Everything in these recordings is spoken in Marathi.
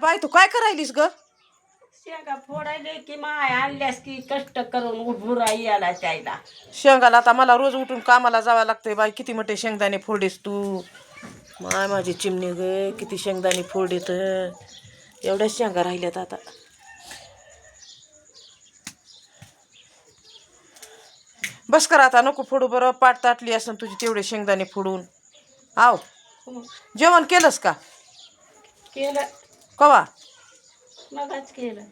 बाय तू काय करायलीस ग? शेंगा फोडायले की माय आणल्यास की कष्ट करून उभुरा यायला त्याला. शेंगाला आता मला रोज उठून कामाला जावं लागतंय बाई. किती मोठे शेंगदाणे फोडीस तू. माय माझी चिमणी ग, किती शेंगदाणे फोडीत. एवढ्याच शेंगा राहिल्यात आता. बस कर आता, नको फोडू बरं. पाठ ताटली असन तुझी तेवढे शेंगदाणे फोडून. आव जेवण केलंस का? केलं. कवा? मगच केलं.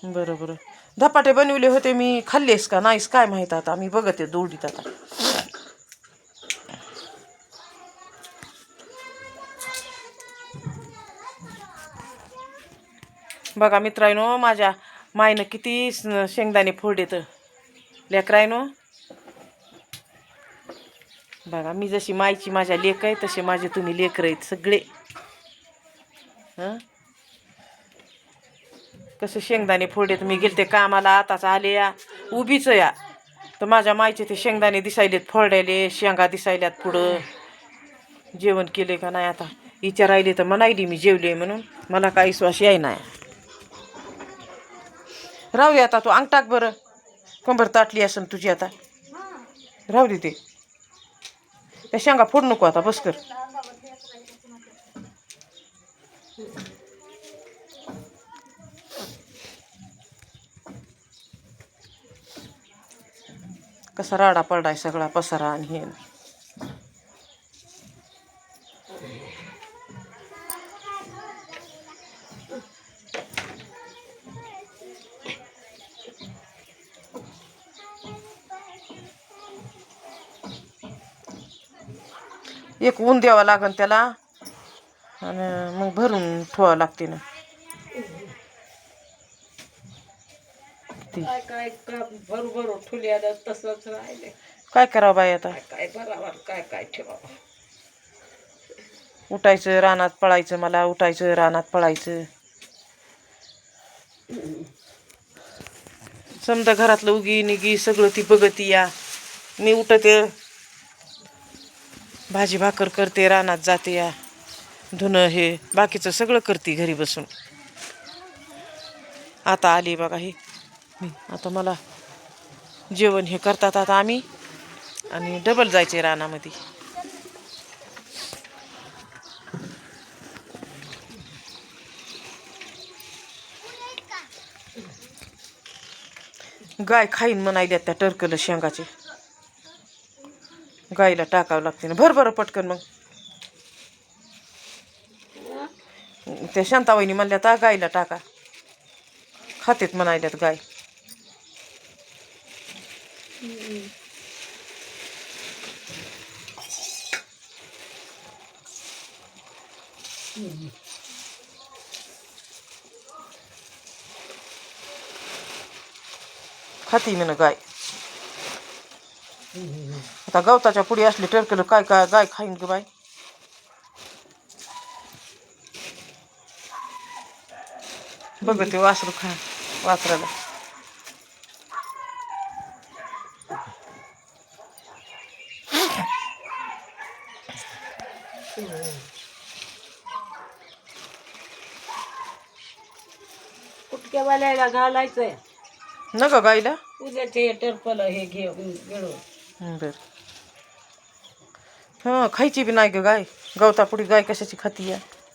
बरं बरं. धपाटे बनवले होते मी, खाल्लेस का नाहीस काय माहित. आता मी बघते दोडीत आता. बघा मित्रांनो, माझ्या मायनं किती शेंगदाणे फोडलेत लेकरायनो. बघा मी जशी मायची माझ्या लेक आहे तसे माझे तुम्ही लेकर आहेत सगळे. हं कसं शेंगदाणे फोडलेत. मी गेलते कामाला, आताच आले या उभीच या तर माझ्या मायचे ते शेंगदाणे दिसायलेत फोडलेले, शेंगा दिसायल्यात पुढं. जेवण केले का नाही आता विचारायले तर म्हणायली मी जेवले म्हणून. मला काही विश्वास याय नाही. राहू दे आता, तू अंग टाक बरं. कंबर ताटली असेल तुझी आता. राहू दे ते. त्या शेंगा फोड नको आता, बस कर. कसा राडा पडलाय सगळा पसारा आणि हे. एक ऊन द्यावं लागन त्याला आणि मग भरून ठेवावं लागते ना. काय काय भरू ठुल्याला तसंच राहिले. काय करावं बाई आता. काय भरावं काय काय ठेवावं. उठायचं रानात पळायचं, मला उठायचं रानात पळायचं. समजा घरातलं उगी निगी सगळं ती बघती या. मी उठते, भाजी भाकर करते, रानात जाते या, धुणं हे बाकीचं सगळं करते घरी बसून. आता आली बघा हे मी. आता मला जेवण हे करतात आता आम्ही आणि डबल जायचे रानामध्ये. गाय खाईन म्हणायल्या त्या टरकलं शेंगाचे. गाईला टाकावं लागते ना. भर बरं पटकन मग. त्या शांताबाईनी म्हणल्या तर गाईला टाका. खातेत म्हणायल्यात गाय. खाती म्हण गाय. आता गवताच्या पुढे असले टरकलं काय काय गाय खाईन ग बाय. बघ ते वासरू खा वासराला. कुटक्यावाल्याला घालायचंय न ग गाईला. उद्याचे टरपल हे घेऊन. बर. हं खायची बी नाही ग गाय. गवतापुढी गाय कशाची खाती या.